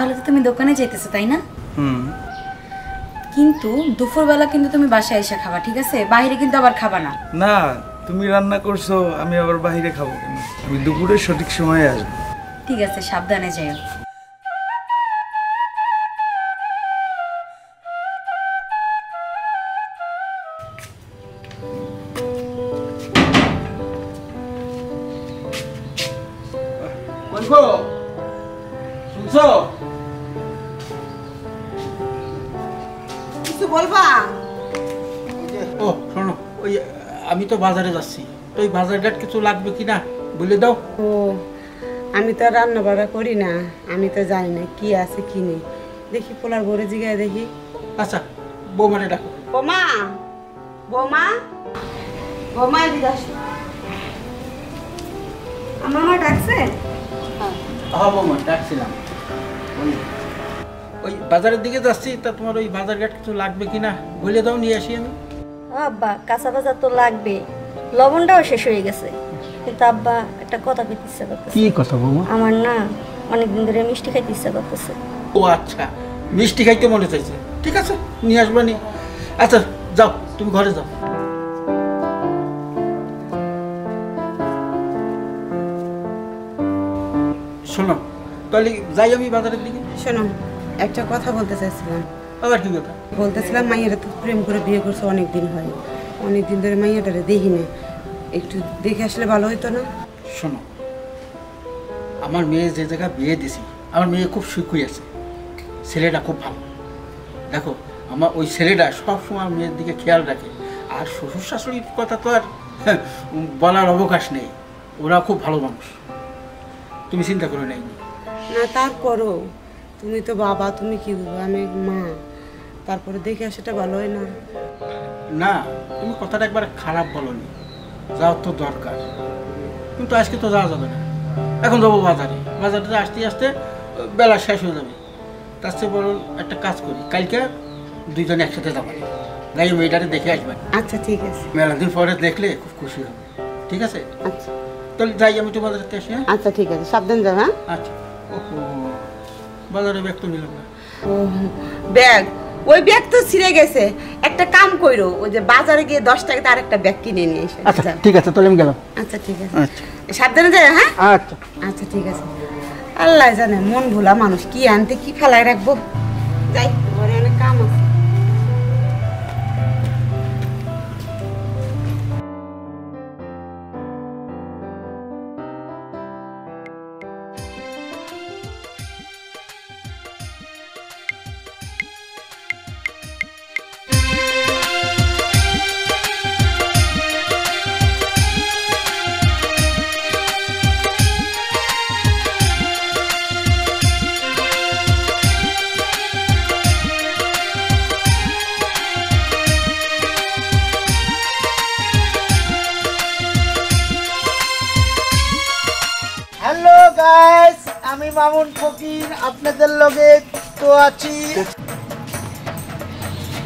তাহলে তো তুমি দোকানে যেতেছো তাই না? কিন্তু দুপুরবেলা কিন্তু তুমি বাসায় এসে খাবা, ঠিক আছে? বাইরে কিন্তু আবার খাবা না। না, তুমি রান্না করছো, আমি আবার বাইরে খাবো কেন? আমি দুপুরের সঠিক সময়ে আসবো। ঠিক আছে, সাবধানে যাও। শুনছো? কিছু বলবা? ও শোনো, ওই আমি তো বাজারে যাচ্ছি, তো ওই বাজার ঘাট কিছু লাগবে কিনা বলে দাও। ও আমি তো রান্না বাড়া করি না, আমি তো জানি না কি আছে কি নেই। দেখি পোলার বড়ে জিগায় দেখি। আচ্ছা, বৌমারে ডাকো। বোমা, বোমা, বোমা এদিকে আসো। আমার মা ডাকছে? হ্যাঁ বৌমা ডাকছিলাম। ওই বাজারের দিকে যাচ্ছি, তা তোমার ওই বাজার ঘাট কিছু লাগবে কিনা বলে দাও, নিয়ে আসি আমি। আব্বা কাঁচা বাজার তো লাগবে, লবণটাও শেষ হয়ে গেছে। কিন্তু আব্বা একটা কথা কইতে ইচ্ছা করতেছে। কি কথা বৌমা? আমার না অনেকদিন ধরে মিষ্টি খাইতে ইচ্ছা করতেছে। ও আচ্ছা, মিষ্টি খাইতে মনে চাইছে, ঠিক আছে নিয়ে আসবা নি। আচ্ছা যাও, তুমি ঘরে যাও। শোনো তাহলে যাই আমি বাজারের দিকে। শোনো, একটা কথা বলতে চাইছিলাম। আবার কি কথা? বলতেছিলাম মাইয়ারা তো প্রেম করে বিয়ে করছে অনেক দিন হয়, অনেক দিন ধরে মাইয়াটারে দেখি না, একটু দেখে আসলে ভালো হইতো না? শোনো, আমার মেয়ে যে জায়গায় বিয়ে দিছি, আমার মেয়ে খুব সুখী আছে, ছেলেটা খুব ভালো। দেখো আমার ওই ছেলেটা সবসময় মেয়ের দিকে খেয়াল রাখে, আর শ্বশুর শাশুড়ির কথা তো আর বলার অবকাশ নেই, ওরা খুব ভালো মানুষ, তুমি চিন্তা করে নেই। না তারপরও তুমি তো বাবা, তুমি কি বলবো, আমি মা, তারপরে দেখে আসাটা ভালো হয় না? না তুমি কথাটা একবার খারাপ বলনি, যাওয়ার তো দরকার, কিন্তু আজকে তো যাওয়া যাবে না। এখন যাবো বাজারে, বাজারে আসতে আসতে বেলা শেষ হয়ে যাবে। তার চেয়ে বরং একটা কাজ করি, কালকে দুইজনে একসাথে যাবো, যাই মেয়েটারে দেখে আসবেন। আচ্ছা ঠিক আছে। মেলা দিন পরে দেখলে খুব খুশি হবে, ঠিক আছে? আচ্ছা তাহলে যাই আমি তো বাজারে আসি। হ্যাঁ আচ্ছা ঠিক আছে, সাবধান যাও। হ্যাঁ আচ্ছা। ওহো, বাজারে ব্যাগ তো নিলাম না। ও ব্যাগ, ওই ব্যাগ তো ছিঁড়ে গেছে। একটা কাম কইরো, ওই যে বাজারে গিয়ে 10 টাকাতে আরেকটা ব্যাগ কিনে নিয়ে এসো। আচ্ছা ঠিক আছে, তাহলে আমি গেলাম। আচ্ছা ঠিক আছে, আচ্ছা সাবধানে যাও। হ্যাঁ আচ্ছা আচ্ছা ঠিক আছে। আল্লাহ জানে মন ভোলা মানুষ কি আনতে কি ফেলায় রাখবো। যাই, ঘরে অনেক কাম আছে। হ্যালো গাইস, আমি মামুন ফকির আপনাদের লগে তো আছি।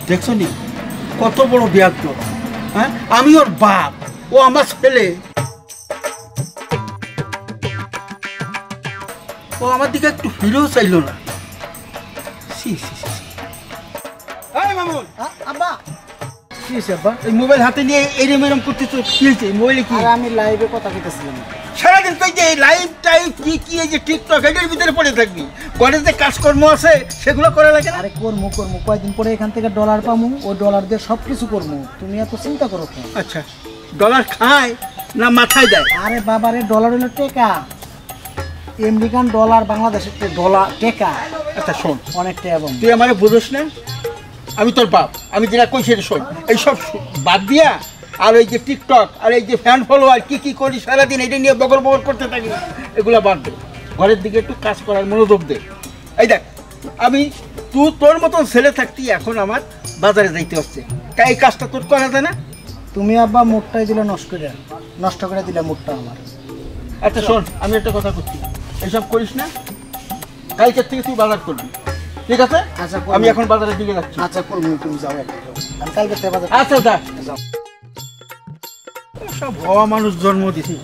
দেখছো নি কত বড় ব্যাগ? হ্যাঁ আমি ওর বাপ, ও আমার ছেলে, ও আমার দিকে একটু ফিরেও চাইলো না। সি সি সি। এই মামুন, আব্বা কি হয়েছে আব্বা? এই মোবাইল হাতে নিয়ে এরম এরম করতেছো, কি হয়েছে? মোবাইলে কি? আর আমি লাইভে কথা কইতেছিলাম। সারাদিন তুই যে লাইভ টাইপ কি এই যে টিকটক এটার ভিতরে পড়ে থাকবি, ঘরে যে কাজকর্ম আছে সেগুলো করে লাগে না? আরে করমু কয়েকদিন পরে এখান থেকে ডলার পামু, ওই ডলার দিয়ে সব কিছু করমু, তুমি এত চিন্তা করো কেন? আচ্ছা, ডলার খায় না মাথায় দেয়? আরে বাবারে, ডলার হলো টেকা, আমেরিকান ডলার, বাংলাদেশের ডলার টেকা। আচ্ছা শোন, অনেক টাকা। তুই আমারে বুঝোস না, আমি তোর বাপ, আমি যেটা কই সেটা শোন। এইসব বাদ দিয়া আর ওই যে টিকটক আর এই যে ফ্যান ফলোয়ার কি করি সারাদিন, এটা নিয়ে বগর বগর করতে থাকি, এগুলো বাদ দে, ঘরের দিকে একটু কাজ করার মনোযোগ দে। এই দেখ, আমি তুই তোর মতন ছেলে থাকতি এখন আমার বাজারে যাইতে হচ্ছে, তাই এই কাজটা তোর করা যায় না? তুমি আব্বা মুডটাই দিলে নষ্ট করে দিলে মুডটা আমার। আচ্ছা শোন, আমি একটা কথা করছি, এইসব করিস না, কালকের থেকে তুই বাজার করবি, ঠিক আছে? আচ্ছা আমি এখন বাজারের দিকে যাচ্ছি। আচ্ছা করবো, তুমি যাও, আমি কালকে থেকে বাজার। আচ্ছা যা, সব হওয়া মানুষ জন্ম দিছি।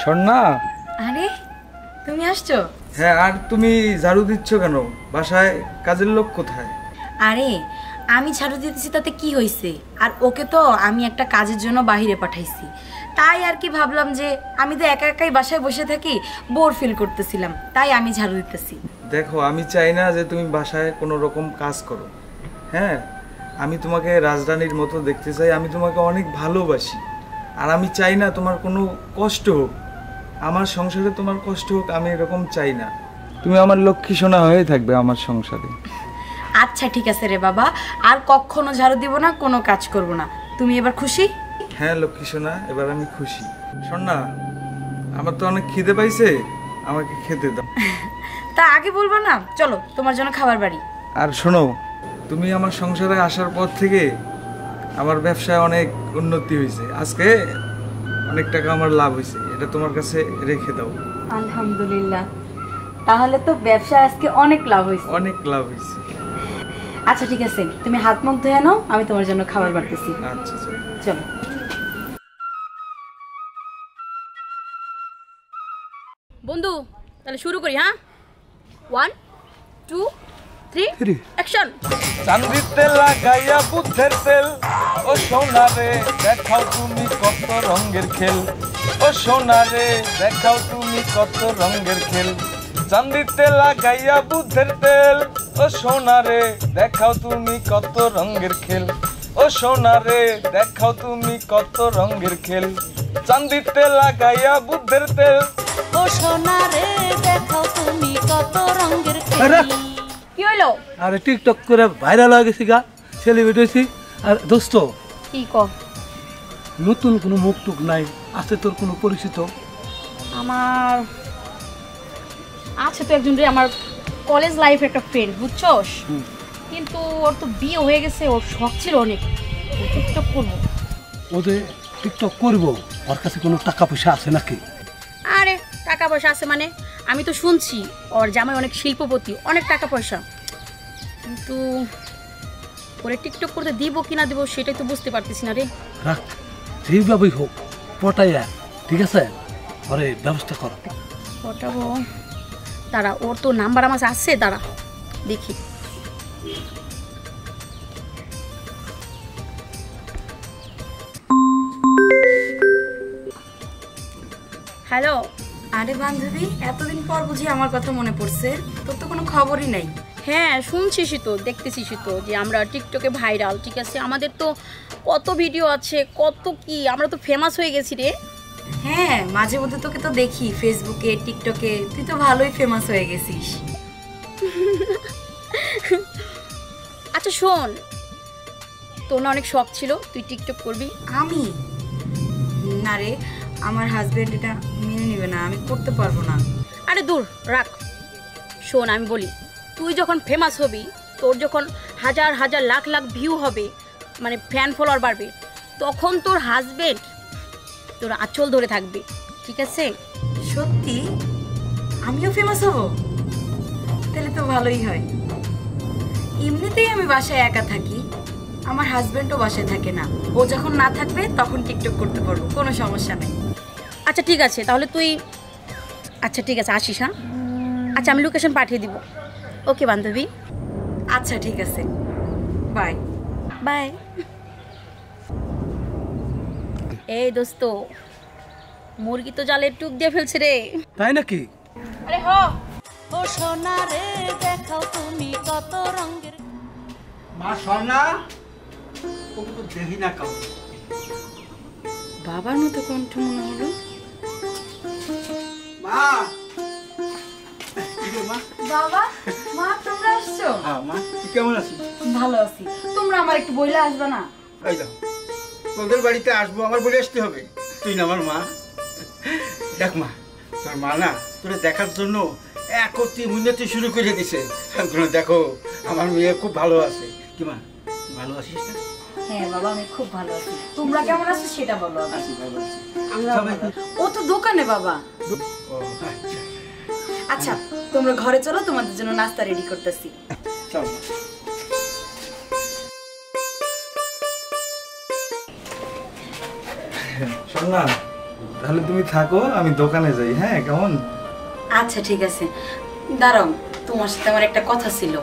স্বর্ণা। আরে তুমি আসছো? হ্যাঁ, আর তুমি ঝাড়ু দিচ্ছ কেন? বাসায় কাজের লোক কোথায়? আরে আমি ঝাড়ু দিতেছি তাতে কি হয়েছে, আর ওকে তো আমি একটা কাজের জন্য বাইরে পাঠাইছি, তাই আর কি ভাবলাম যে আমি তো একা একাই বাসায় বসে থাকি, বোর ফিল করতেছিলাম, তাই আমি ঝাড়ু দিতেছি। দেখো, আমি চাই না যে তুমি বাসায় কোনো রকম কাজ করো। হ্যাঁ, আমি তোমাকে রাজরানীর মতো দেখতে চাই, আমি তোমাকে অনেক ভালোবাসি, আর আমি চাই না তোমার কোনো কষ্ট হোক, আমার সংসারে তোমার কষ্ট হোক, আমি এরকম চাই না। তুমি আমার লক্ষ্মী সোনা হয়ে থাকবে আমার সংসারে। আচ্ছা ঠিক আছে রে বাবা, আর কখনো ঝাড়ু দিব না, কোনো কাজ করব না। তুমি এবার খুশি? হ্যাঁ লক্ষ্মী সোনা, এবার আমি খুশি। শোন না, আমার তো অনেক খিদে পাইছে, আমাকে খেতে দাও। তা আগে বলবো না? চলো তোমার জন্য খাবার বাড়ি। আর শোনো, তুমি আমার সংসারে আসার পর থেকে আমার ব্যবসায় অনেক উন্নতি হয়েছে, আজকে অনেক টাকা আমার লাভ হয়েছে, এটা তোমার কাছে রেখে দাও। আলহামদুলিল্লাহ, তাহলে তো ব্যবসা আজকে অনেক লাভ হয়েছে। অনেক লাভ হয়েছে। আচ্ছা ঠিক আছে, তুমি হাত মুখ ধুয়ে নাও, আমি তোমার জন্য খাবার বাড়তেছি। আচ্ছা চলো। বন্ধু তাহলে শুরু করি। হ্যাঁ, 1 2 3 অ্যাকশন। চাঁদিতে লাগাইয়া বুদ্ধের তেল, ও সোনা রে দেখাও তুমি কত রঙের খেল, ও সোনা রে দেখাও তুমি কত রঙের খেল। চাঁদিতে লাগাইয়া বুদ্ধের তেল, ও সোনা রে দেখাও তুমি কত রঙের খেল, ও সোনা রে দেখাও তুমি কত রঙের খেল। চাঁদিতে লাগাইয়া বুদ্ধের তেল, ও সোনা রে দেখাও তুমি কত রঙের খেল। কি হইলো? আরে টিকটক করে ভাইরাল হয়ে গেছি গা, সেলিব্রিটি হয়েছি। আর দোস্ত, কি ক? নতুন কোনো মুখ টুক নাই? আছে তোর কোনো পরিচিত? আমার আছে তো একজন রে, আমার কলেজ লাইফের একটা ফ্রেন্ড, বুঝছস? কিন্তু ওর তো বিয়ে হয়ে গেছে, ওর শখ ছিল অনেক টিকটক করবো। ওদের টিকটক করবো, ওর কাছে কোনো টাকা পয়সা আছে নাকি? আরে টাকা পয়সা আছে মানে, আমি তো শুনছি ওর জামাই অনেক শিল্পপতি, অনেক টাকা পয়সা, কিন্তু ওরে টিকটক করতে দিব কি না দিব সেটাই তো বুঝতে পারতেছি না রে। রাখ, যেইভাবেই হোক পটাইয়া, ঠিক আছে, ওরে ব্যবস্থা কর। পটাবো, দাঁড়া, ওর তো নাম্বার আমার আছে, দাঁড়া দেখি। হ্যালো। আরে বান্ধবী, এতদিন পর বুঝি আমার কথা মনে পড়ছে? তোর তো কোনো খবরই নাই। হ্যাঁ শুনছিসই তো, দেখতেছিসই তো যে আমরা টিকটকে ভাইরাল, ঠিক আছে, আমাদের তো কত ভিডিও আছে, কত কি, আমরা তো ফেমাস হয়ে গেছি রে। হ্যাঁ, মাঝে মধ্যে তোকে তো দেখি ফেসবুকে, টিকটকে, তুই তো ভালোই ফেমাস হয়ে গেছিস। আচ্ছা শোন, তোর না অনেক শখ ছিল তুই টিকটক করবি? আমি না রে, আমার হাজবেন্ড এটা মেনে নেবে না, আমি করতে পারবো না। আরে দূর রাখ, শোন আমি বলি, তুই যখন ফেমাস হবি, তোর যখন হাজার হাজার লাখ লাখ ভিউ হবে, মানে ফ্যান ফলোয়ার বাড়বে, তখন তোর হাজবেন্ড তোর আঁচল ধরে থাকবে, ঠিক আছে? সত্যি আমিও ফেমাস হব? তাহলে তো ভালোই হয়। এমনিতেই আমি বাসায় একা থাকি, আমার হাজবেন্ডও বাসায় থাকে না, ও যখন না থাকবে তখন টিকটক করতে পারবো, কোনো সমস্যা নেই। আচ্ছা ঠিক আছে, তাহলে তুই, আচ্ছা ঠিক আছে আসিস। হ্যাঁ আচ্ছা, আমি লোকেশন পাঠিয়ে দিব। ওকে বান্ধবী, আচ্ছা ঠিক আছে, বাই বাই। এই দোস্ত, মুরগি তো জালে টুক দিয়ে ফেলছে রে। তাই নাকি? আরে হ, ও সোনা রে দেখাও তুমি কত রঙের। মা স্বর্ণা, ওকে তো দেখি না কাউ। বাবার মতো কণ্ঠ মনে হলো। মা, মা, বাবা, মা তোমরা আসছো? হ্যাঁ মা, তুই কেমন আছিস? ভালো আছি। তোমরা আমার একটু বইলা আসবে না? এই দাও, তোদের বাড়িতে আসবো, আমার বলে আসতে হবে, তুই না আমার মা। দেখ মা, তোর মা না তোরে দেখার জন্য একটি মিনতি শুরু করে দিছে। দেখো আমার মেয়ে খুব ভালো আছে। কি মা, তুই ভালো আছিস না? হ্যাঁ বাবা, আমি খুব ভালো আছি। তোমরা কেমন আছো সেটা বলো। আছি, ভালো আছি। আমরা ও তো দোকানে বাবা। ও আচ্ছা আচ্ছা তোমরা ঘরে চলো, তোমাদের জন্য নাস্তা রেডি করতেছি। চল। শোন না, তাহলে তুমি থাকো, আমি দোকানে যাই। হ্যাঁ কেমন? আচ্ছা ঠিক আছে, দাঁড়াও, তোমার সাথে আমার একটা কথা ছিল।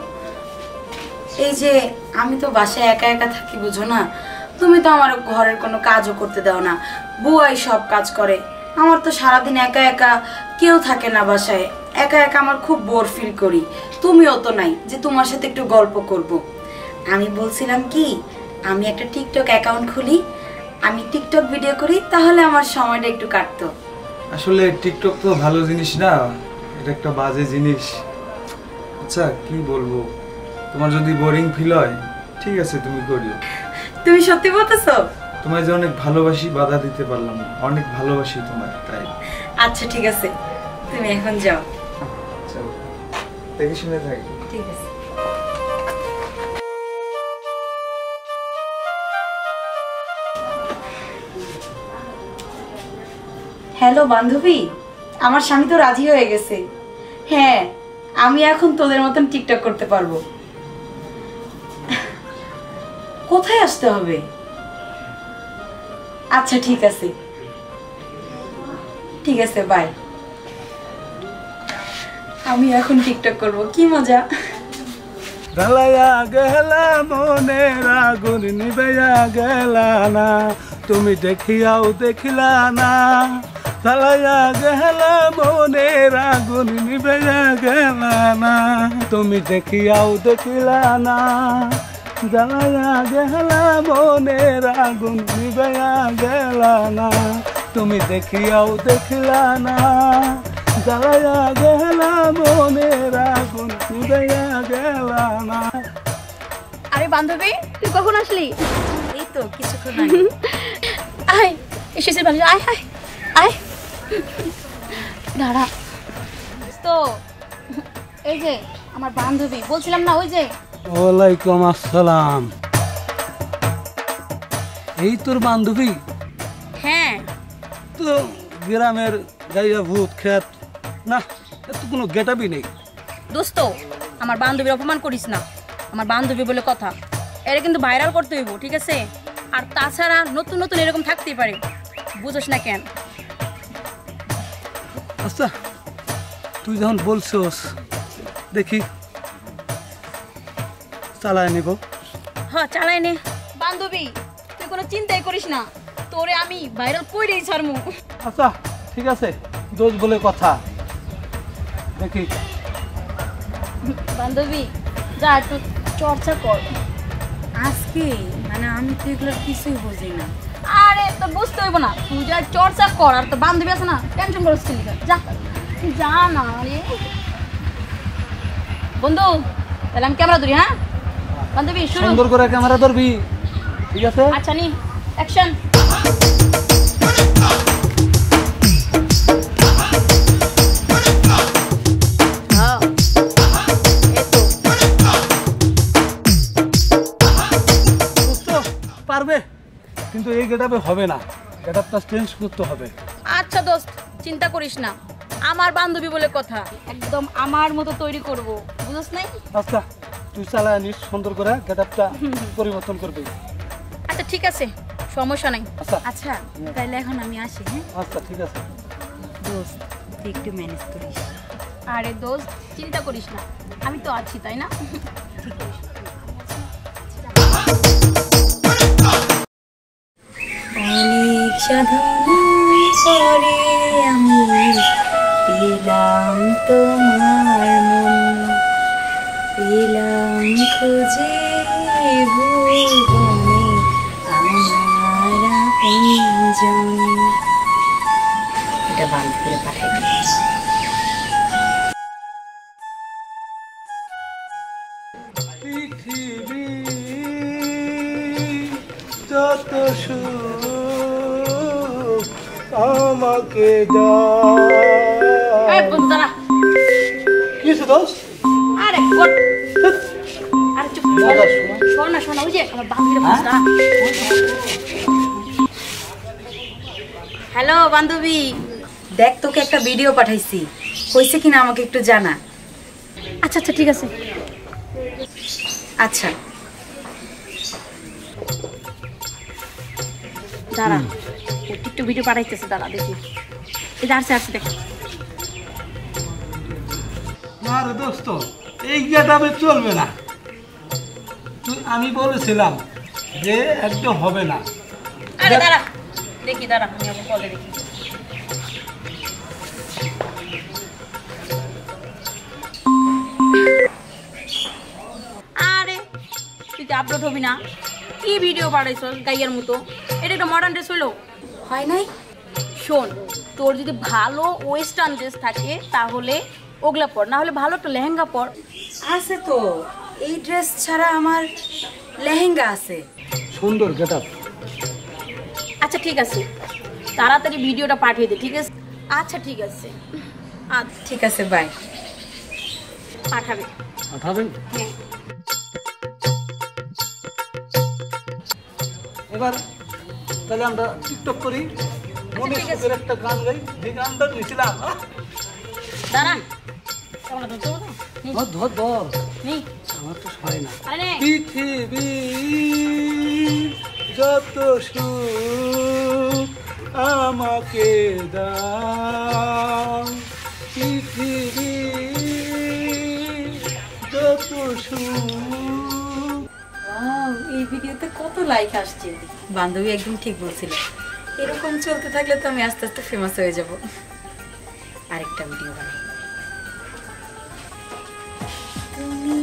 এই যে আমি তো বাসায় একা একা থাকি, বুঝো না? তুমি তো আমার ঘরের কোনো কাজও করতে দাও না, বুয়াই সব কাজ করে। আমার তো সারাদিন একা একা, কেউ থাকে না বাসায়, একা একা আমার খুব বোর ফিল করি। তুমিও তো নাই যে তোমার সাথে একটু গল্প করব। আমি বলছিলাম কি, আমি একটা টিকটক অ্যাকাউন্ট খুলি, আমি টিকটক ভিডিও করি, তাহলে আমার সময়টা একটু কাটতো। আসলে টিকটক তো ভালো জিনিস না, এটা একটা বাজে জিনিস। আচ্ছা কি বলবো, তোমার যদি বোরিং ফিল হয় ঠিক আছে তুমি করিও। তুমি সত্যি বলতেছো? তোমায় যে অনেক ভালোবাসি, বাধা দিতে পারলাম না, অনেক ভালোবাসি তোমায়, তাই। আচ্ছা ঠিক আছে, তুমি এখন যাও। চলো, দেখে শুনে থাকি। ঠিক আছে। হ্যালো বান্ধবী, আমার স্বামী তো রাজি হয়ে গেছে। হ্যাঁ, আমি এখন তোদের মতন টিকটক করতে পারবো। কোথায় আসতে হবে? আচ্ছা ঠিক আছে, ঠিক আছে, বাই। আমি এখন টিকটক করব, কি মজা। জ্বালায়া গেলা মনের আগুন নিবেয়া গেলা না, তুমি দেখিয়াও দেখিলা না। জ্বালায়া গেলা মনের আগুন নিবেয়া গেলা না, তুমি দেখিয়াও দেখিলা না। জ্বালায়া গেলা মনের আগুন নিবেয়া গেলা না, তুমি দেখিয়াও দেখিলা না। জ্বালায়া গেলা মনের আগুন নিবেয়া গেলা না। আরে বান্ধবী, তুই কখন আসলি? এই তো কিছুক্ষণ আগে। আয়, এসেছিস ভালো, আয় আয় আয়, দাঁড়া। তো এই যে আমার বান্ধবী, বলছিলাম না ওই যে। ওয়ালাইকুম আসসালাম। এই তোর বান্ধবী? হ্যাঁ। তো গ্রামের গাইয়া ভূত খেত না, এত কোনো গেটাবি নেই। দোস্ত, আমার বান্ধবীর অপমান করিস না, আমার বান্ধবী বলে কথা। এটা কিন্তু ভাইরাল করতে হইব, ঠিক আছে? আর তাছাড়া নতুন নতুন এরকম থাকতেই পারে, বুঝোস না কেন? আচ্ছা তুই যখন বলছোস দেখি চালায় নিব। হ্যাঁ চালাই নে। বান্ধবী তুই কোনো চিন্তাই করিস না, তোরে আমি ভাইরাল কইরেই ছাড়মু। আচ্ছা ঠিক আছে, দোষ বলে কথা, দেখি। বান্ধবী যা একটু চর্চা কর। আজকে মানে আমি তো এগুলোর কিছুই বুঝি না। আরে তো বুঝতে হইব না, তুই যা চর্চা কর। আর তো বান্ধবী আছে না, টেনশন করিস কি লিখা, যা যা না। আরে বন্ধু, তাহলে আমি ক্যামেরা ধরি। হ্যাঁ বান্ধবী শুরু। সুন্দর করে ক্যামেরা ধরবি, ঠিক আছে? আচ্ছা নি অ্যাকশন। পারবে, কিন্তু এই গেটআপে হবে না, গেটআপটা চেঞ্জ করতে হবে। আচ্ছা দোস্ত, চিন্তা করিস না, আমার বান্ধবী বলে কথা, একদম আমার মতো তৈরি করব, বুঝছ নাই? আচ্ছা তুই চালায় নিস, সুন্দর করে গেটআপটা পরিবর্তন করবি। আচ্ছা ঠিক আছে, সমস্যা নাই। আচ্ছা আচ্ছা তাহলে এখন আমি আসি। হ্যাঁ আচ্ছা ঠিক আছে। দোস্ত, তুই একটু ম্যানেজ করিস। আরে দোস্ত চিন্তা করিস না, আমি তো আছি, তাই না? অনেক সাধনার পরে আমি পেলাম তোমার মন, পেলাম খুঁজে ভুবনে আমার আপনজন। এটা বান্ধ করে পাঠাই দিই। পৃথিবী যত সুখ আমাকে এই বন্ধু দাঁড়া। কিছু দোষ। আরে ওঠ। আরে চুপ শোন না, শোন না, ওই যে আমার বান্ধবীরা বলছে না। হ্যালো বান্ধবী, দেখ তোকে একটা ভিডিও পাঠাইছি, হয়েছে কিনা আমাকে একটু জানা। আচ্ছা আচ্ছা ঠিক আছে। আচ্ছা দাঁড়া, ও টিকটক ভিডিও পাঠাইতেছে, দাঁড়া দেখি। এই আসছে আসছে দেখ। না রে দোস্ত, এই গেটাবে চলবে না। আমি বলেছিলাম যে একদম হবে না। আরে দাঁড়া দেখি, দাঁড়া আমি আবার কলে দেখি। আরে তুই তো আপলোড হবি না, কি ভিডিও পাঠাইছ গাইয়ার মতো? এটা একটা মডার্ন ড্রেস হইলো? হয় নাই? শোন, তোর যদি ভালো ওয়েস্টার্ন ড্রেস থাকে তাহলে ওগুলা পর, না হলে ভালো একটা লেহেঙ্গা পর। আছে তো, এই ড্রেস ছাড়া আমার লেহেঙ্গা আছে। সুন্দর গেটআপ। আচ্ছা ঠিক আছে, তাড়াতাড়ি ভিডিওটা পাঠিয়ে দে, ঠিক আছে? আচ্ছা ঠিক আছে, আচ্ছা ঠিক আছে, বাই। পাঠাবে। পাঠাবেন? হ্যাঁ। এবার তাহলে আমরা টিকটক করি, মনে ঠিক আছে। সুখের একটা গান গাই, যে গানটা নিয়েছিলাম। দাঁড়া, কেমন ধরতে হবে? ধর ধর, নি আমার তো হয় না। আরে নে। পৃথিবী যত সুখ আমাকে দাও, পৃথিবী যত সুখ। এই ভিডিওতে কত লাইক আসছে। বান্ধবী একদম ঠিক বলছিল, এরকম চলতে থাকলে তো আমি আস্তে আস্তে ফেমাস হয়ে যাব। আরেকটা ভিডিও বানাই। তুমি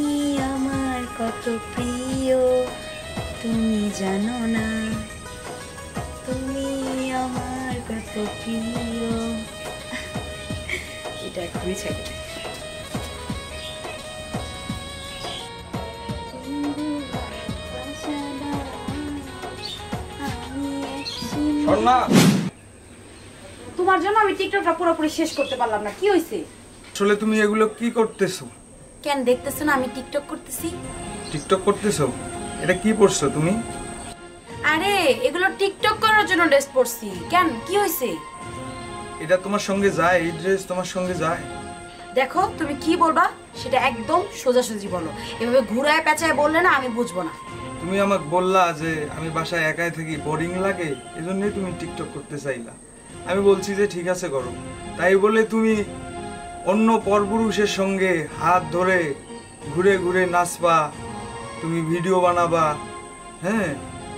আমার কত প্রিয় তুমি জানো না, তুমি আমার কত প্রিয়। এটা একটুই ছেড়ে স্বর্ণা, তোমার জন্য আমি টিকটকটা পুরোপুরি শেষ করতে পারলাম না। কি হয়েছে? আসলে তুমি এগুলো কি করতেছো? কেন দেখতেছো না আমি টিকটক করতেছি? টিকটক করতেছো? এটা কি পড়ছো তুমি? আরে এগুলো টিকটক করার জন্য ড্রেস পরছি। কেন, কি হয়েছে? এটা তোমার সঙ্গে যায়? এই ড্রেস তোমার সঙ্গে যায়? দেখো তুমি কি বলবা সেটা একদম সোজাসুজি বলো, এভাবে ঘুরায় পেঁচায় বললে না আমি বুঝবো না। তুমি আমাকে বললা যে আমি বাসায় একাই থাকি, বোরিং লাগে, এজন্যই তুমি টিকটক করতে চাইলা। আমি বলছি যে ঠিক আছে করো, তাই বলে তুমি অন্য পরপুরুষের সঙ্গে হাত ধরে ঘুরে ঘুরে নাচবা, তুমি ভিডিও বানাবা, হ্যাঁ,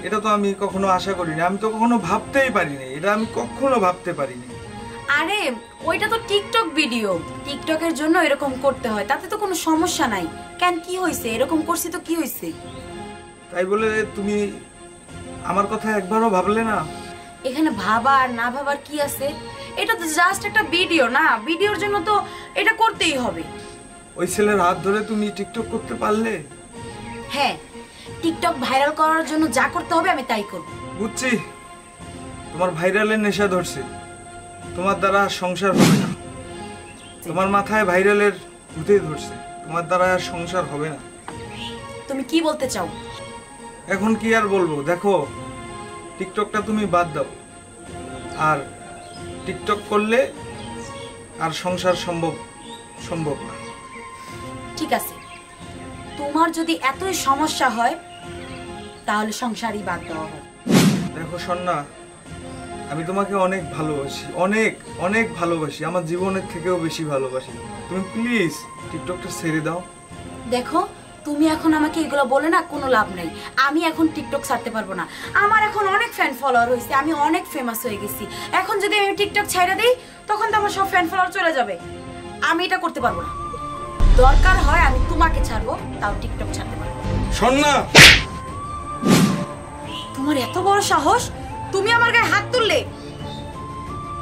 এটা তো আমি কখনো আশা করিনি, আমি তো কখনো ভাবতেই পারিনি, এটা আমি কখনো ভাবতে পারিনি। আরে ওইটা তো টিকটক ভিডিও, টিকটকের জন্য এরকম করতে হয়, তাতে তো কোনো সমস্যা নাই। কেন, কি হয়েছে? এরকম করছি তো কি হয়েছে? তাই বলে তুমি আমার কথা একবারও ভাবলে না? এখানে ভাবা আর না ভাবার কি আছে? এটা তো জাস্ট একটা ভিডিও না, ভিডিওর জন্য তো এটা করতেই হবে। ওই ছেলের হাত ধরে তুমি টিকটক করতে পারলে? হ্যাঁ, টিকটক ভাইরাল করার জন্য যা করতে হবে আমি তাই করব। বুঝছি, তোমার ভাইরালের নেশা ধরছে, তোমার দ্বারা সংসার হবে না, তোমার মাথায় ভাইরালের ভূতে ধরছে, তোমার দ্বারা আর সংসার হবে না। তুমি কি বলতে চাও? এখন কি আর বলবো, দেখো টিকটকটা তুমি বাদ দাও, আর টিকটক করলে আর সংসার সম্ভব না। ঠিক আছে, তোমার যদি এতই সমস্যা হয় তাহলে সংসারই বাদ দেওয়া হোক। দেখো স্বর্ণা, আমি তোমাকে অনেক ভালোবাসি, অনেক অনেক ভালোবাসি, আমার জীবনের থেকেও বেশি ভালোবাসি। তুমি প্লিজ টিকটকটা ছেড়ে দাও। দেখো তুমি এখন আমাকে এগুলো বলে না কোনো লাভ নাই, আমি এখন টিকটক ছাড়তে পারবো না। আমার এখন অনেক ফ্যান ফলোয়ার হয়েছে, আমি অনেক ফেমাস হয়ে গেছি। এখন যদি আমি টিকটক ছাইড়া দেই তখন তো আমার সব ফ্যান ফলোয়ার চলে যাবে। আমি এটা করতে পারবো না। দরকার হয় আমি তোমাকে ছাড়বো, তাও টিকটক ছাড়তে পারবো না। স্বর্ণা, তোমার এত বড় সাহস, তুমি আমার গায়ে হাত তুললে?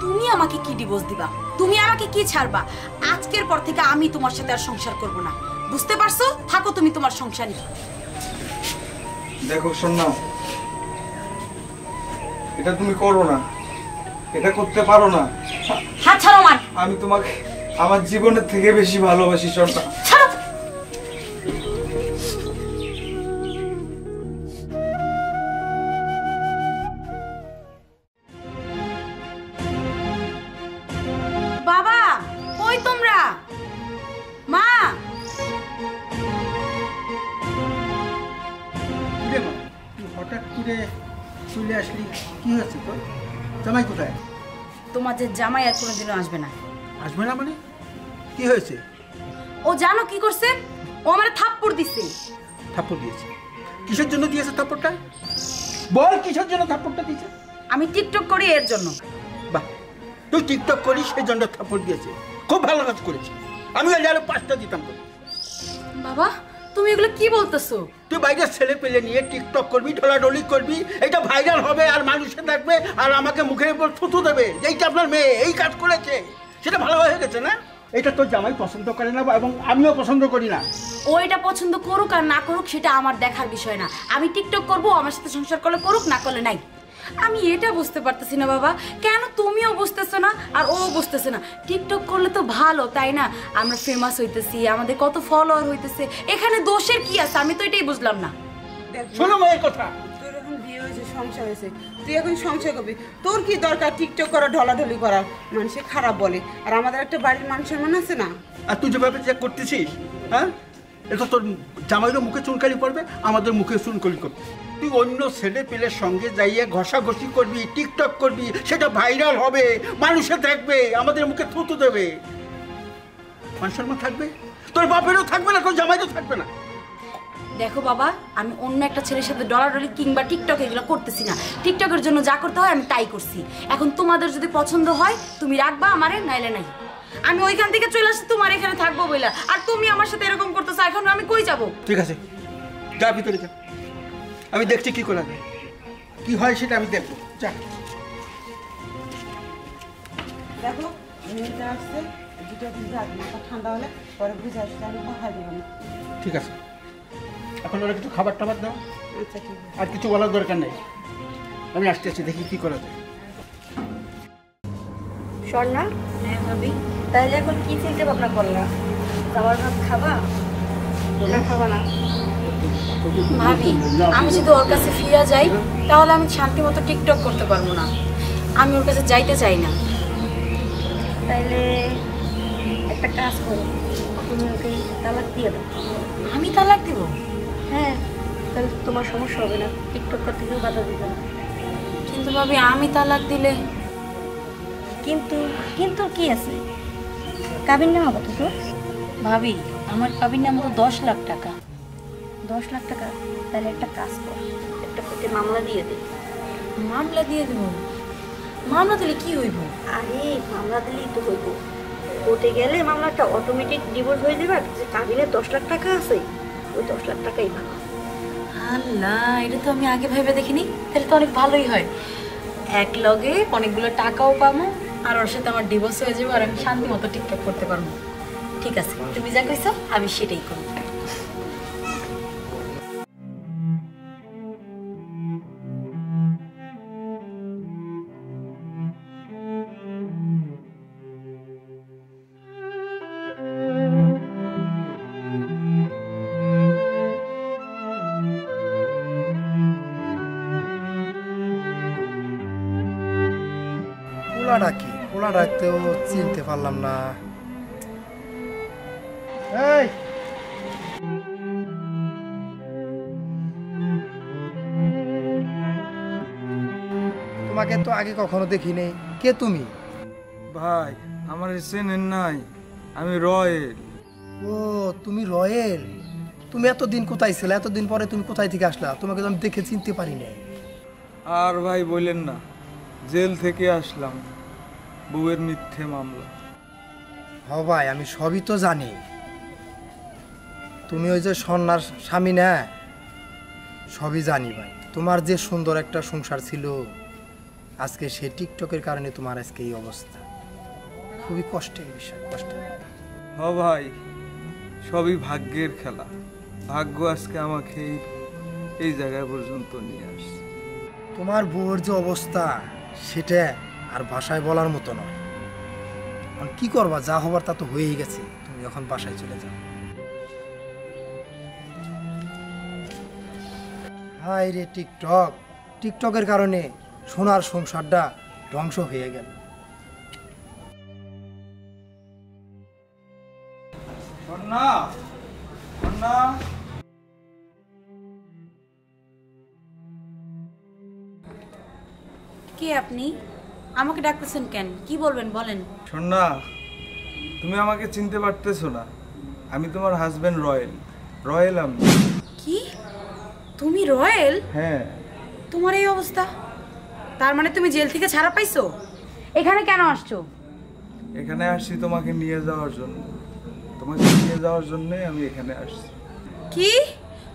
তুমি আমাকে কি ডিভোর্স দিবা? তুমি আমাকে কি ছাড়বা? আজকের পর থেকে আমি তোমার সাথে আর সংসার করব না, বুঝতে পারছো? থাকো তুমি তোমার সংসারই। দেখো স্বর্ণা, এটা তুমি করো না, এটা করতে পারো না। হাত ছাড়ো আমার। আমি তোমাকে আমার জীবনের থেকে বেশি ভালোবাসি স্বর্ণা। ছাড়ো। বাবা, কই তোমরা? মা, কিরে মা, তুই হঠাৎ করে চলে আসলি, কি হয়েছে তোর? জামাই কোথায়? তোমার যে জামাই আর কোনোদিনও আসবে না। আসবে না মানে? কি হয়েছে? ও জানো কি করছে? ও আমার থাপ্পড় দিছে। থাপ্পড় দিয়েছে? কিসের জন্য দিয়েছে থাপ্পড়টা? বল কিসের জন্য থাপ্পড়টা দিয়েছে? আমি টিকটক করি এর জন্য। বাহ, তুই টিকটক করিস সেই জন্য থাপ্পড় দিয়েছে। খুব ভালো কাজ করেছিস। আমি আরো 5টা দিতাম তোকে। বাবা তুমি এগুলো কি বলতেছো? তুই বাইরের ছেলে পেলে নিয়ে টিকটক করবি, ঢোলাঢলি করবি, এটা ভাইরাল হবে আর মানুষে দেখবে আর আমাকে মুখের উপর থুতু দেবে এইটা আপনার মেয়ে এই কাজ করেছে। সেটা ভালো হয়ে গেছে না? এটা তোর জামাই পছন্দ করে না এবং আমিও পছন্দ করি না। ও এটা পছন্দ করুক আর না করুক সেটা আমার দেখার বিষয় না। আমি টিকটক করবো, আমার সাথে সংসার করলে করুক, না করলে নাই। আমি এটা বুঝতে পারতেছি না বাবা, কেন তুমিও বুঝতেছো না আর ও বুঝতেছে না? টিকটক করলে তো ভালো, তাই না? আমরা ফেমাস হইতেছি, আমাদের কত ফলোয়ার হইতেছে, এখানে দোষের কি আছে? আমি তো এটাই বুঝলাম না। শোনো মায়ের কথা। তোর এখন বিয়ে হয়েছে, সংসার হয়েছে, তুই এখন সংসার করবি। তোর কি দরকার টিকটক করা, ঢলাঢলি করা? মানুষে খারাপ বলে, আর আমাদের একটা বাড়ির মান সম্মান আছে না? আর তুই যেভাবে যে করতেছিস, হ্যাঁ, এটা তোর জামাইরও মুখে চুনকালি পড়বে, আমাদের মুখে চুনকালি করবে। তুই অন্য ছেলে পেলের সঙ্গে যাইয়ে ঘষাঘষি করবি, টিকটক করবি, সেটা ভাইরাল হবে, মানুষে দেখবে, আমাদের মুখে থুতু দেবে। মান সম্মান থাকবে? তোর বাপেরও থাকবে না, তোর জামাইরও থাকবে না। দেখো বাবা, আমি অন্য একটা ছেলের সাথে ডলাডলি কিংবা টিকটক এগুলো করতেছি না। টিকটকের জন্য যা করতে হয় আমি তাই করছি। এখন তোমাদের যদি পছন্দ হয় তুমি রাখবা আমারে, নাইলে নাই। আমি ওইখান থেকে চলে আসছি তোমার এখানে থাকবো বইলা, আর তুমি আমার সাথে এরকম করতেছো, এখন আমি কই যাব? ঠিক আছে, যা ভিতরে যা, আমি দেখছি কি করা যায়, কি হয় সেটা আমি দেখবো। যা। দেখো মেয়েটা আসছে, দুটো দিন যাক, মাথা ঠান্ডা হলে পরে বুঝে আসছে, আমি কথা দিব না। ঠিক আছে, এখন ওরা কিছু খাবার টাবার দাও। আচ্ছা ঠিক আছে। আর কিছু বলার দরকার নেই, আমি আসতে আসছি, দেখি কি করা যায়। স্বর্ণা, হ্যাঁ ভাবি। তাহলে এখন কি চিন্তা ভাবনা করলা? খাবার ভাত খাবা না খাবা না? ভাবি আমি যদি ওর কাছে ফিরে যাই তাহলে আমি শান্তি মতো টিকটক করতে পারবো না। আমি ওর কাছে যাইতে চাই না। তাইলে একটা কাজ করো, তুমি ওকে তালাক দিয়ে দাও। আমি তালাক দিব? হ্যাঁ, তাহলে তোমার সমস্যা হবে না, টিকটক করতে কেউ বাধা দিবে না। কিন্তু ভাবি আমি তালাক দিলে? কিন্তু কিন্তু কি আছে? কাবিন নামা কত তো? ভাবি আমার কাবির নাম তো 10 লাখ টাকা। 10 লাখ টাকা? তাহলে একটা কাজ কর, একটা কোর্টে মামলা দিয়ে দে। মামলা দিয়ে দেবো? মামলা দিলে কি হইব? আরে মামলা দিলেই তো হইব। কোর্টে গেলে মামলাটা অটোমেটিক ডিভোর্স হয়ে যাবে। আর যে কাবিনে 10 লাখ টাকা আছে, ওই 10 লাখ টাকাই ভালো। আল্লাহ, এটা তো আমি আগে ভেবে দেখিনি। তাহলে তো অনেক ভালোই হয়, এক লগে অনেকগুলো টাকাও পাবো আর ওর সাথে আমার ডিভোর্স হয়ে যাবে আর আমি শান্তি মতো টিকটক করতে পারবো। ঠিক আছে, তুমি যা কইছো আমি সেটাই করব। পোলাটা কি? পোলাটা তো চিনতে পারলাম না। এই তোমাকে তো আগে কখনো দেখি নেই, কে তুমি? ভাই আমার চেনেন নাই, আমি রয়েল। ও তুমি রয়েল, তুমি এতদিন কোথায় ছিলে? এতদিন পরে তুমি কোথায় থেকে আসলা? তোমাকে তো আমি দেখে চিনতে পারি নাই। আর ভাই বললেন না, জেল থেকে আসলাম, বউয়ের মিথ্যে মামলা। হ ভাই, আমি সবই তো জানি। তুমি ওই যে সন্ন্যার স্বামী না, সবই জানি ভাই। তোমার যে সুন্দর একটা সংসার ছিল, আজকে সে টিকটকের কারণে তোমার আজকে এই অবস্থা। খুবই কষ্টের বিষয়, কষ্টের। হ ভাই, সবই ভাগ্যের খেলা। ভাগ্য আজকে আমাকে এই জায়গায় পর্যন্ত নিয়ে আসছে। তোমার বউয়ের যে অবস্থা, সেটা আর ভাষায় বলার মতো নয়। এখন কি করবা? যা হবার তা তো হয়েই গেছে, তুমি এখন বাসায় চলে যাও। হাই রে টিকটক, টিকটকের কারণে সোনার সংসারটা ধ্বংস হয়ে গেল। কন্যা, কন্যা, কে আপনি? আমাকে ডাকতেছেন কেন? কি বলবেন বলেন। শোন না, তুমি আমাকে চিনতে পারতেছো না। আমি তোমার হাজবেন্ড রয়েল। রয়েল আমি। কি? তুমি রয়েল? হ্যাঁ। তোমার এই অবস্থা, তার মানে তুমি জেল থেকে ছাড়া পাইছো? এখানে কেন আসছো? এখানে আসছি তোমাকে নিয়ে যাওয়ার জন্য। তোমাকে নিয়ে যাওয়ার জন্যই আমি এখানে আসছি। কি?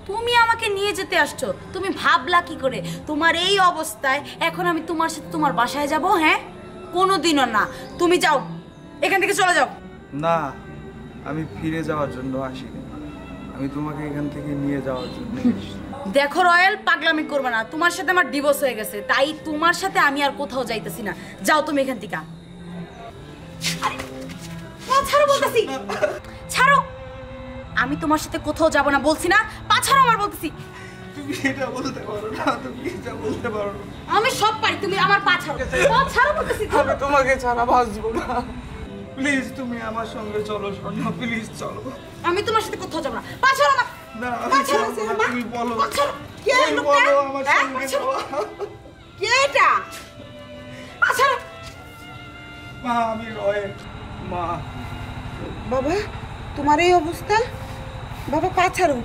তুমি আমাকে নিয়ে যেতে আসছো? তুমি ভাবলা কি করে তোমার এই অবস্থায় এখন আমি তোমার সাথে তোমার বাসায় যাব? হ্যাঁ, কোনোদিনও না। তুমি যাও, এখান থেকে চলে যাও। না, আমি ফিরে যাওয়ার জন্য আসিনি। আমি তোমাকে এখান থেকে নিয়ে যাওয়ার জন্য এসেছি। দেখো রয়েল, পাগলামি করবে না। তোমার সাথে আমার ডিভোর্স হয়ে গেছে, তাই তোমার সাথে আমি আর কোথাও যাইতেছি না। যাও তুমি এখান থেকে। ছাড়ো বলতেছি, ছাড়ো। আমি তোমার সাথে কোথাও যাব না বলছি না? পা ছাড়ো আমার বলতেছি। তুমি এটা বলতে পারো না, তুমি এটা বলতে পারো না। আমি সব পারি, তুমি আমার পা ছাড়ো। পা ছাড়ো বলতেছি। আমি তোমাকে ছাড়া বাঁচবো না। প্লিজ তুমি আমার সঙ্গে চলো সোনা, প্লিজ চলো। আমি তোমার সাথে কোথাও যাব না। পা ছাড়ো না। না, আমি চলবো না, তুমি বলো। পা ছাড়ো। কে লোকটা? বলো আমার সঙ্গে যাওয়া। কে এটা? পা ছাড়ো। মা, আমি রয়েল। মা। বাবা, তোমার এই অবস্থা? বাবা পা ছাড়ো,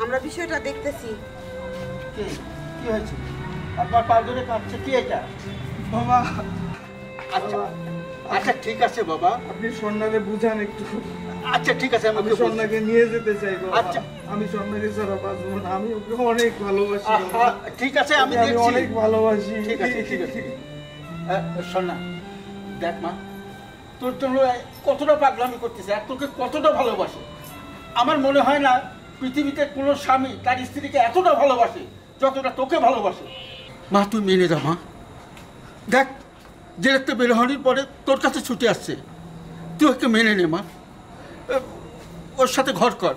আমরা বিষয়টা দেখতেছি। কি হয়েছে? আপনার পা ধরে কাঁদছে কি এটা? বাবা। আচ্ছা আচ্ছা ঠিক আছে বাবা, আপনি সন্ন্যাকে বুঝান একটু। আচ্ছা ঠিক আছে, আমি সন্ন্যাকে নিয়ে যেতে চাই বাবা। আচ্ছা, আমি সন্ন্যাকে ছাড়া বাঁচবো না। আমি ওকে অনেক ভালোবাসি বাবা। ঠিক আছে, আমি আমি দেখছি। অনেক ভালোবাসি। ঠিক আছে ঠিক আছে। সোনা, দেখ মা, তোর জন্য কতটা পাগলামি করতেছে আর তোকে কতটা ভালোবাসে। আমার মনে হয় না পৃথিবীতে কোনো স্বামী তার স্ত্রীকে এতটা ভালোবাসে যতটা তোকে ভালোবাসে। মা তুই মেনে যা মা। দেখ, জেলেতে বের হওয়ার পরে তোর কাছে ছুটে আসছে, তুই ওকে মেনে নে মা, ওর সাথে ঘর কর।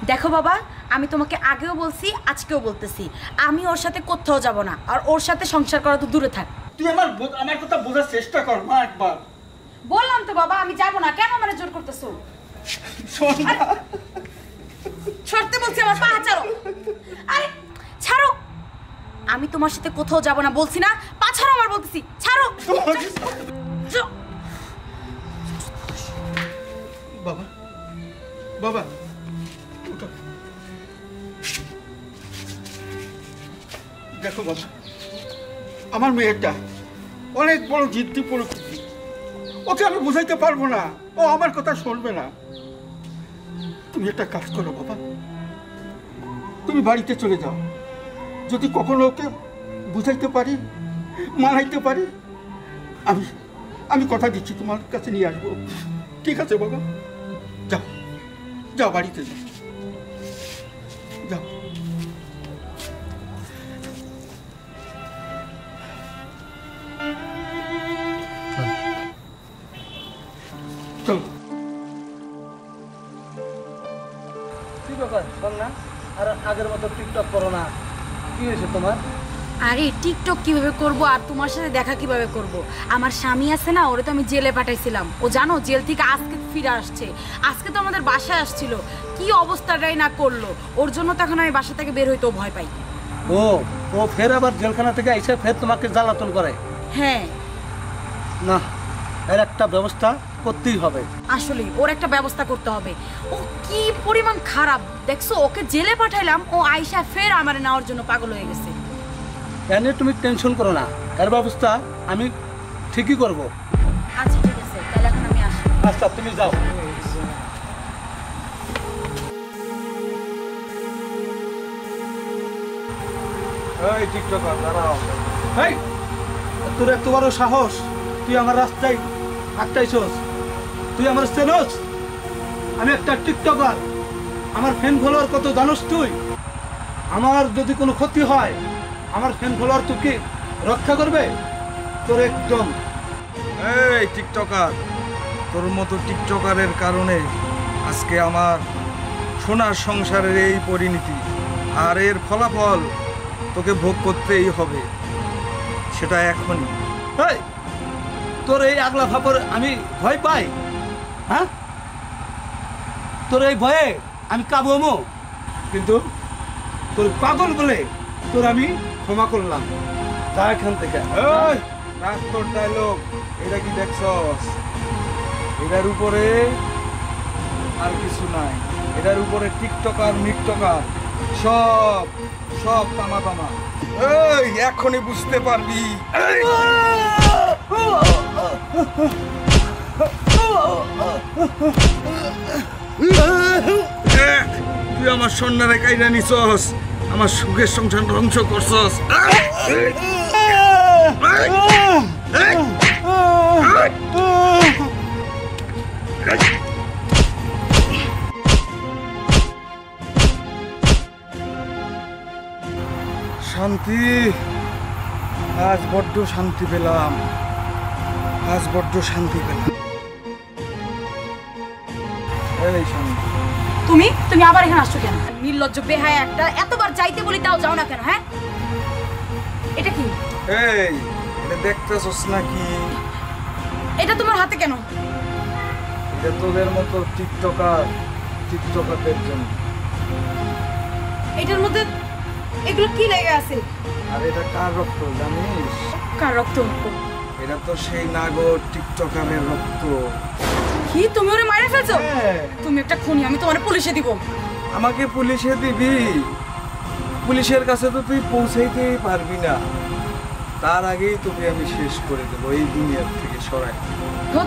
দেখো বাবা, আমি তোমাকে আগেও বলছি, আজকেও বলতেছি, আমি ওর সাথে কোথাও যাব না। আর ওর সাথে সংসার করা তো দূরে থাক। তুই আমার কথা বোঝার চেষ্টা কর মা একবার। বললাম তো বাবা আমি যাব না, কেন মানে জোর করতেছো? ছাড়তে বলছি, আমার পা ছাড়ো। আরে ছাড়ো, আমি তোমার সাথে কোথাও যাব না বলছি না? পা ছাড়ো আমার বলতেছি, ছাড়ো। বাবা বাবা উঠো। দেখো বাবা, আমার মেয়েটা অনেক বড় জিদ্দি প্রকৃতি, ওকে আমি বুঝাইতে পারবো না, ও আমার কথা শুনবে না। তুমি একটা কাজ করো বাবা, তুমি বাড়িতে চলে যাও। যদি কখনো ওকে বুঝাইতে পারি, মানাইতে পারি, আমি কথা দিচ্ছি তোমার কাছে নিয়ে আসবো। ঠিক আছে বাবা? যাও যাও, বাড়িতে যাও যাও। চলো। কি ব্যাপার সোনা, আর আগের মতো টিকটক করো না? কি হয়েছে তোমার? আরে টিকটক কিভাবে করব আর তোমার সাথে দেখা কিভাবে করব? আমার স্বামী আছে না, ওরে তো আমি জেলে পাঠাইছিলাম। ও জানো জেল থেকে আজকে ফিরে আসছে। আজকে তো আমাদের বাসায় আসছিল, কি অবস্থাটাই না করলো। ওর জন্য তো এখন আমি বাসা থেকে বের হইতেও ভয় পাই। ও ও ফের আবার জেলখানা থেকে এসে ফের তোমাকে জ্বালাতন করে? হ্যাঁ। না, এর একটা ব্যবস্থা করতেই হবে। আসলে ওর একটা ব্যবস্থা করতে হবে। ও কি পরিমাণ খারাপ দেখছো, ওকে জেলে পাঠাইলাম, ও আয়শা ফের আমার নেওয়ার জন্য পাগল হয়ে গেছে। এনে তুমি টেনশন করো না, এর ব্যবস্থা আমি ঠিকই করব। আচ্ছা ঠিক আছে, তাহলে এখন আমি আসি। আচ্ছা তুমি যাও। এই টিকটকার দাঁড়াও। এই, তোর এত বড় সাহস, তুই আমার রাস্তায় আটকাইছস? তুই আমার চেনস? আমি একটা টিকটকার, আমার ফ্যান ফলোয়ার কত জানোস তুই? আমার যদি কোনো ক্ষতি হয়, আমার ফ্যান ফলোয়ার তোকে রক্ষা করবে? তোর একদম। এই টিকটকার, তোর মতো টিকটকারের কারণে আজকে আমার সোনার সংসারের এই পরিণতি, আর এর ফলাফল তোকে ভোগ করতেই হবে, সেটা এখনই। এই, তোর এই আগলা ফাপড় আমি ভয় পাই? হ্যাঁ, তোর এই ভয়ে আমি কাবুমো, কিন্তু তোর পাগল বলে তোর আমি ক্ষমা করলাম। যা এখান থেকে রাখ তোর ডায়লগ। এটা কি দেখছস? এটার উপরে আর কিছু নাই, এটার উপরে টিকটকার মিকটকার সব সব তামা তামা। এই এখনই বুঝতে পারবি। তুই আমার সন্ন্যারে কাইরা নিছস, আমার সুখের সংসার ধ্বংস করছস। শান্তি, আজ বড্ড শান্তি পেলাম, আজ বড্ড শান্তি পেলাম। এই শান্তি, তুমি তুমি আবার এখানে আসছো কেন? নির্লজ্জ বেহায়া একটা, এতবার যাইতে বলি তাও যাও না কেন? হ্যাঁ এটা কি? এই এটা দেখতেছস নাকি? এটা তোমার হাতে কেন? এটা তোদের মতো টিকটকারদের জন্য। এটার মধ্যে এগুলো কি লেগে আছে? আর এটা কার রক্ত জানিস? কার রক্ত? এটা তো সেই নাগর টিকটকারের রক্ত। কি তুমি ওরে মাইরে ফেলছো? হ্যাঁ। তুমি একটা খুনি, আমি তোমারে পুলিশে দিব। আমাকে পুলিশে দিবি? পুলিশের কাছে তো তুই পৌঁছাইতেই পারবি না, তার আগেই তোকে আমি শেষ করে দেবো এই দুনিয়ার থেকে সরাই।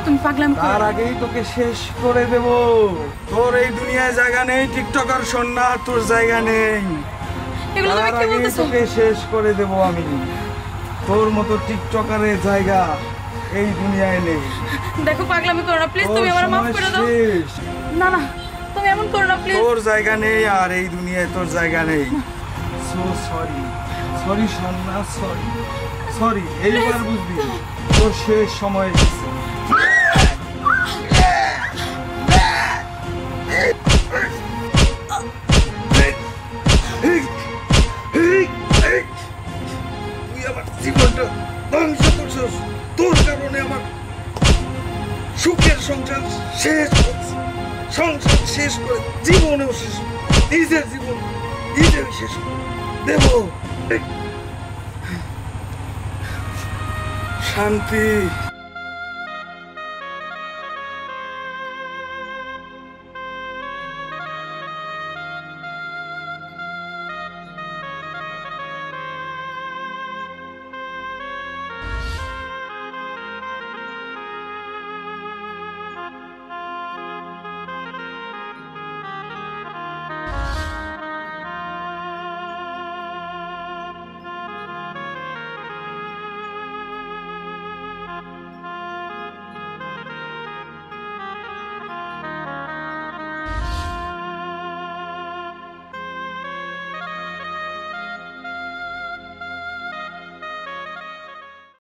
তুমি পাগলামি করো। তার আগেই তোকে শেষ করে দেব। তোর এই দুনিয়ায় জায়গা নেই, টিকটকার সন্না তোর জায়গা নেই। এগুলো তুমি কি বলতেছো? তোকে শেষ করে দেব আমি। তোর মতো টিকটকারের জায়গা এই দুনিয়ায় নেই। দেখো পাগলামি করো না প্লিজ, তুমি আমারে মাফ করে দাও। না না তুমি এমন করো না প্লিজ। তোর জায়গা নেই আর এই দুনিয়ায় তোর জায়গা নেই। সো সরি, সরি সন্না, সরি সরি। এইবার বুঝবি তোর শেষ সময় এসেছে। তুই আমার জীবনটা ধ্বংস করছিস, তোর কারণে আমার সুখের সংসার শেষ করছি। সংসার শেষ করে জীবনেও শেষ, নিজের জীবন নিজের শেষ করে দেব। শান্তি।